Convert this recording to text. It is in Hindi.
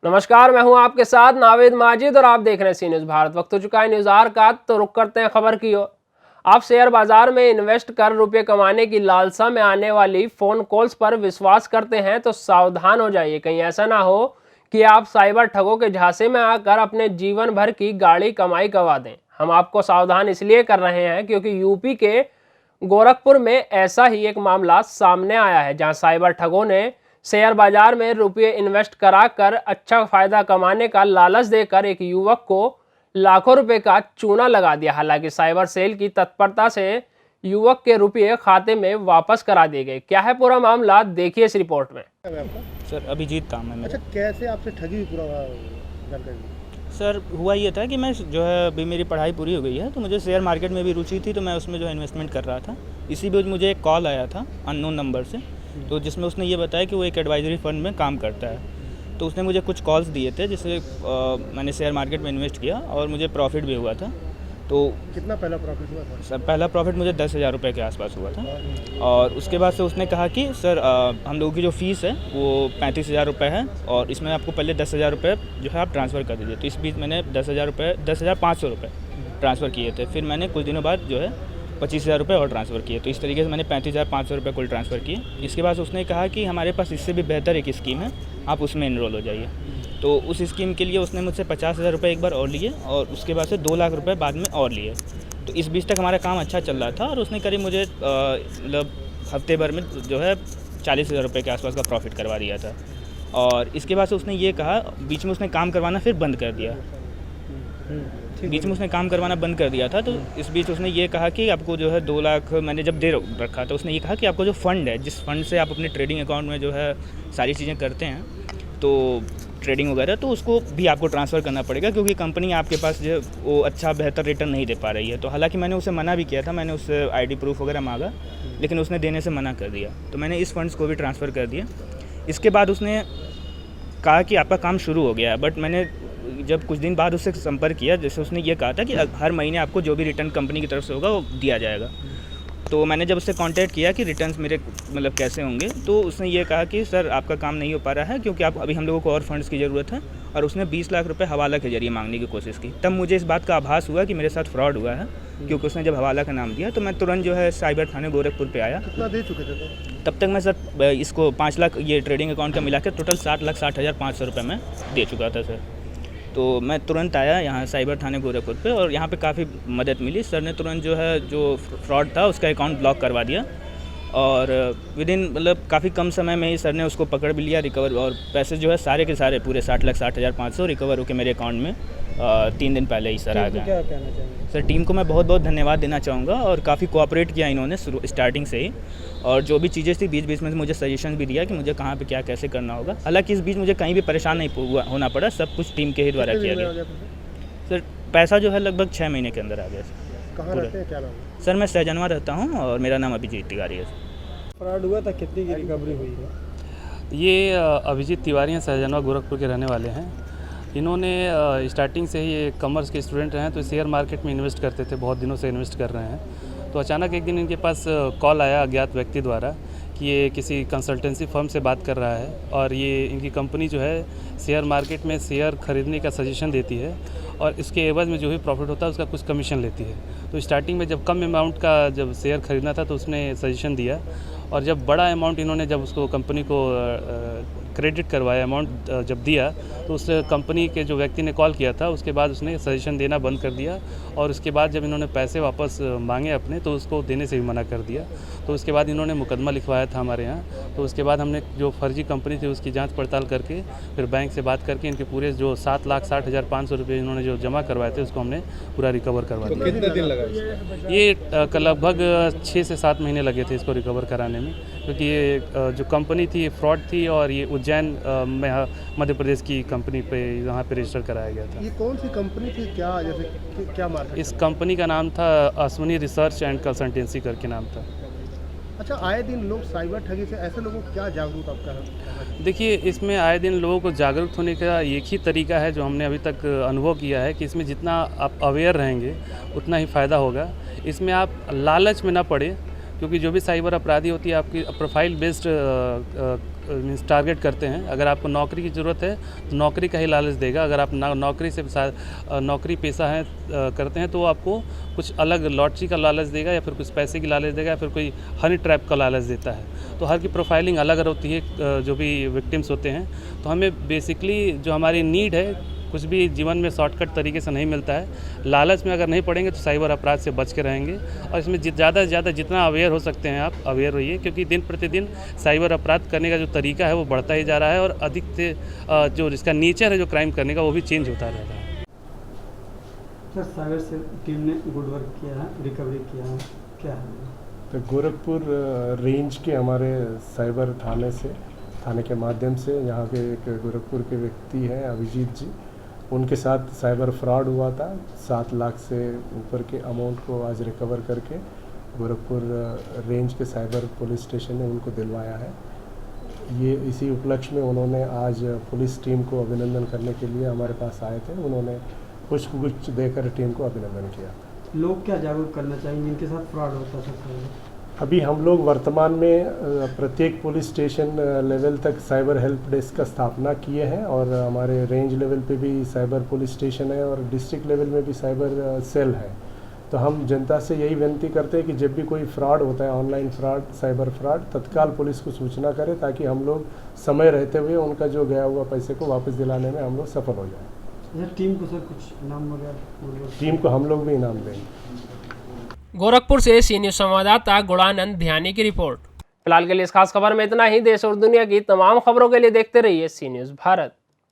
नमस्कार, मैं हूं आपके साथ नावेद माजिद और आप देख रहे हैं सी न्यूज़ भारत। वक्त हो चुका है न्यूज़ आवर का, तो रुक करते हैं खबर की ओर। आप शेयर बाजार में इन्वेस्ट कर रुपए कमाने की लालसा में आने वाली फोन कॉल्स पर विश्वास करते हैं तो सावधान हो जाइए। कहीं ऐसा ना हो कि आप साइबर ठगों के झांसे में आकर अपने जीवन भर की गाढ़ी कमाई गंवा दें। हम आपको सावधान इसलिए कर रहे हैं क्योंकि यूपी के गोरखपुर में ऐसा ही एक मामला सामने आया है, जहां साइबर ठगों ने शेयर बाजार में रुपये इन्वेस्ट कराकर अच्छा फायदा कमाने का लालच देकर एक युवक को लाखों रुपए का चूना लगा दिया। हालांकि साइबर सेल की तत्परता से युवक के रुपये खाते में वापस करा दिए गए। क्या है पूरा मामला, देखिए इस रिपोर्ट में। सर अभिजीत काम है मेरा। अच्छा, कैसे आपसे ठगी हुई पूरा जानकारी? सर हुआ ये था कि मैं जो है अभी मेरी पढ़ाई पूरी हो गई है, तो मुझे शेयर मार्केट में भी रुचि थी, तो मैं उसमें जो है इन्वेस्टमेंट कर रहा था। इसी बीच मुझे एक कॉल आया था अननोन नंबर से, तो जिसमें उसने ये बताया कि वो एक एडवाइजरी फंड में काम करता है। तो उसने मुझे कुछ कॉल्स दिए थे, जिससे मैंने शेयर मार्केट में इन्वेस्ट किया और मुझे प्रॉफिट भी हुआ था। तो कितना पहला प्रॉफिट हुआ था? सर पहला प्रॉफिट मुझे 10,000 रुपये के आसपास हुआ था। और उसके बाद से उसने कहा कि सर हम लोगों की जो फ़ीस है वो 35,000 रुपये है, और इसमें आपको पहले 10,000 रुपये जो है आप ट्रांसफ़र कर दीजिए। तो इस बीच मैंने 10,500 रुपये ट्रांसफ़र किए थे। फिर मैंने कुछ दिनों बाद जो है 25,000 रुपये और ट्रांसफ़र किए। तो इस तरीके से मैंने 35,500 रुपये कुल ट्रांसफ़र किए। इसके बाद उसने कहा कि हमारे पास इससे भी बेहतर एक स्कीम है, आप उसमें इनरोल हो जाइए। तो उस स्कीम के लिए उसने मुझसे 50,000 रुपये एक बार और लिए, और उसके बाद से 2 लाख रुपये बाद में और लिए। तो इस बीच तक हमारा काम अच्छा चल रहा था, और उसने करीब मुझे मतलब हफ्ते भर में जो है 40,000 रुपये के आसपास का प्रॉफिट करवा दिया था। और इसके बाद से उसने ये कहा, बीच में उसने काम करवाना फिर बंद कर दिया। बीच में उसने काम करवाना बंद कर दिया था। तो इस बीच उसने ये कहा कि आपको जो है 2 लाख मैंने जब दे रखा, तो उसने ये कहा कि आपको जो फ़ंड है, जिस फंड से आप अपने ट्रेडिंग अकाउंट में जो है सारी चीज़ें करते हैं, तो ट्रेडिंग वगैरह, तो उसको भी आपको ट्रांसफ़र करना पड़ेगा, क्योंकि कंपनी आपके पास जो है वो अच्छा बेहतर रिटर्न नहीं दे पा रही है। तो हालांकि मैंने उसे मना भी किया था, मैंने उससे आईडी प्रूफ वगैरह मांगा, लेकिन उसने देने से मना कर दिया। तो मैंने इस फंड्स को भी ट्रांसफ़र कर दिया। इसके बाद उसने कहा कि आपका काम शुरू हो गया है, बट मैंने जब कुछ दिन बाद उससे संपर्क किया, जैसे उसने ये कहा था कि हर महीने आपको जो भी रिटर्न कंपनी की तरफ से होगा वो दिया जाएगा। तो मैंने जब उससे कांटेक्ट किया कि रिटर्न्स मेरे मतलब कैसे होंगे, तो उसने ये कहा कि सर आपका काम नहीं हो पा रहा है, क्योंकि आप अभी हम लोगों को और फंड्स की ज़रूरत है। और उसने 20 लाख रुपए हवाला के जरिए मांगने की कोशिश की। तब मुझे इस बात का आभास हुआ कि मेरे साथ फ्रॉड हुआ है, क्योंकि उसने जब हवाला का नाम दिया, तो मैं तुरंत जो है साइबर थाने गोरखपुर पे आया। कितना दे चुके थे? तब तक मैं सर इसको 5 लाख ये ट्रेडिंग अकाउंट का मिला के टोटल 7,60,500 रुपये मैं दे चुका था सर। तो मैं तुरंत आया यहाँ साइबर थाने गोरखपुर पे, और यहाँ पे काफ़ी मदद मिली। सर ने तुरंत जो है जो फ्रॉड था उसका अकाउंट ब्लॉक करवा दिया, और विदिन मतलब काफ़ी कम समय में ही सर ने उसको पकड़ भी लिया, रिकवर, और पैसे जो है सारे के सारे पूरे 7,60,500 रिकवर होकर मेरे अकाउंट में 3 दिन पहले ही सर आ गए। क्या कहना चाहेंगे? सर टीम को मैं बहुत बहुत धन्यवाद देना चाहूँगा, और काफ़ी कोऑपरेट किया इन्होंने स्टार्टिंग से ही, और जो भी चीज़ें थी बीच बीच में मुझे सजेशन भी दिया कि मुझे कहाँ पे क्या कैसे करना होगा। हालांकि इस बीच मुझे कहीं भी परेशान नहीं होना पड़ा, सब कुछ टीम के ही द्वारा किया गया। सर पैसा जो है लगभग 6 महीने के अंदर आ गया सर। कहाँ रहते हैं, क्या नाम है? सर मैं सहजनवा रहता हूँ, और मेरा नाम अभिजीत तिवारी है। फ्रॉड हुआ था, कितनी की रिकवरी हुई है? ये अभिजीत तिवारी हैं, सहजनवा गोरखपुर के रहने वाले हैं। इन्होंने स्टार्टिंग से ही ये कॉमर्स के स्टूडेंट हैं, तो शेयर मार्केट में इन्वेस्ट करते थे, बहुत दिनों से इन्वेस्ट कर रहे हैं। तो अचानक एक दिन इनके पास कॉल आया अज्ञात व्यक्ति द्वारा कि ये किसी कंसल्टेंसी फर्म से बात कर रहा है, और ये इनकी कंपनी जो है शेयर मार्केट में शेयर खरीदने का सजेशन देती है, और इसके एवज में जो भी प्रॉफिट होता है उसका कुछ कमीशन लेती है। तो स्टार्टिंग में जब कम अमाउंट का जब शेयर खरीदना था तो उसने सजेशन दिया, और जब बड़ा अमाउंट इन्होंने जब उसको कंपनी को क्रेडिट करवाया, अमाउंट जब दिया, तो उस कंपनी के जो व्यक्ति ने कॉल किया था उसके बाद उसने सजेशन देना बंद कर दिया, और उसके बाद जब इन्होंने पैसे वापस मांगे अपने, तो उसको देने से भी मना कर दिया। तो उसके बाद इन्होंने मुकदमा लिखवाया था हमारे यहाँ। तो उसके बाद हमने जो फर्जी कंपनी थी उसकी जांच पड़ताल करके फिर बैंक से बात करके इनके पूरे जो 7,60,500 रुपये इन्होंने जो जमा करवाए थे उसको हमने पूरा रिकवर करवा दिया। कितने दिन लगा? ये लगभग 6 से 7 महीने लगे थे इसको रिकवर कराने में, क्योंकि ये जो कंपनी थी फ्रॉड थी, और ये उज्जैन में मध्य प्रदेश की कंपनी पे यहाँ पे रजिस्टर कराया गया था। ये कौन सी कंपनी थी, क्या जैसे क्या मार्केट? इस कंपनी का नाम था अश्विनी रिसर्च एंड कंसल्टेंसी करके नाम था। अच्छा, आए दिन लोग साइबर ठगी से, ऐसे लोगों को क्या जागरूक आपका है? देखिए, इसमें आए दिन लोगों को जागरूक होने का एक ही तरीका है जो हमने अभी तक अनुभव किया है कि इसमें जितना आप अवेयर रहेंगे उतना ही फ़ायदा होगा। इसमें आप लालच में ना पड़े, क्योंकि जो भी साइबर अपराधी होती है आपकी प्रोफाइल बेस्ड मीन्स टारगेट करते हैं। अगर आपको नौकरी की ज़रूरत है तो नौकरी का ही लालच देगा। अगर आप नौकरी से नौकरी पेशा है करते हैं तो वो आपको कुछ अलग लॉटरी का लालच देगा, या फिर कुछ पैसे की लालच देगा, या फिर कोई हनी ट्रैप का लालच देता है। तो हर की प्रोफाइलिंग अलग होती है जो भी विक्टिम्स होते हैं। तो हमें बेसिकली जो हमारी नीड है, कुछ भी जीवन में शॉर्टकट तरीके से नहीं मिलता है। लालच में अगर नहीं पड़ेंगे तो साइबर अपराध से बच के रहेंगे। और इसमें ज़्यादा से ज़्यादा जितना अवेयर हो सकते हैं आप अवेयर रहिए, क्योंकि दिन प्रतिदिन साइबर अपराध करने का जो तरीका है वो बढ़ता ही जा रहा है, और अधिक से जो इसका नेचर है जो क्राइम करने का वो भी चेंज होता रह रहा है। सर, साइबर से टीम ने गुड वर्क किया है, रिकवरी किया है, क्या है? तो गोरखपुर रेंज के हमारे साइबर थाने के माध्यम से यहाँ के एक गोरखपुर के व्यक्ति हैं अभिजीत जी, उनके साथ साइबर फ्रॉड हुआ था। 7 लाख से ऊपर के अमाउंट को आज रिकवर करके गोरखपुर रेंज के साइबर पुलिस स्टेशन ने उनको दिलवाया है। ये इसी उपलक्ष्य में उन्होंने आज पुलिस टीम को अभिनंदन करने के लिए हमारे पास आए थे। उन्होंने पुष्पगुच्छ देकर टीम को अभिनंदन किया। लोग क्या जागरूक करना चाहिए जिनके साथ फ्रॉड होता है? अभी हम लोग वर्तमान में प्रत्येक पुलिस स्टेशन लेवल तक साइबर हेल्प डेस्क का स्थापना किए हैं, और हमारे रेंज लेवल पे भी साइबर पुलिस स्टेशन है, और डिस्ट्रिक्ट लेवल में भी साइबर सेल है। तो हम जनता से यही विनती करते हैं कि जब भी कोई फ्रॉड होता है, ऑनलाइन फ्रॉड, साइबर फ्रॉड, तत्काल पुलिस को सूचना करें, ताकि हम लोग समय रहते हुए उनका जो गया हुआ पैसे को वापस दिलाने में हम लोग सफल हो जाएँ। टीम को सर कुछ इनाम वगैरह? टीम को हम लोग भी इनाम देंगे। गोरखपुर से सी न्यूज़ संवाददाता गुणानंद ध्यानी की रिपोर्ट। फिलहाल के लिए इस खास खबर में इतना ही। देश और दुनिया की तमाम खबरों के लिए देखते रहिए सी न्यूज़ भारत।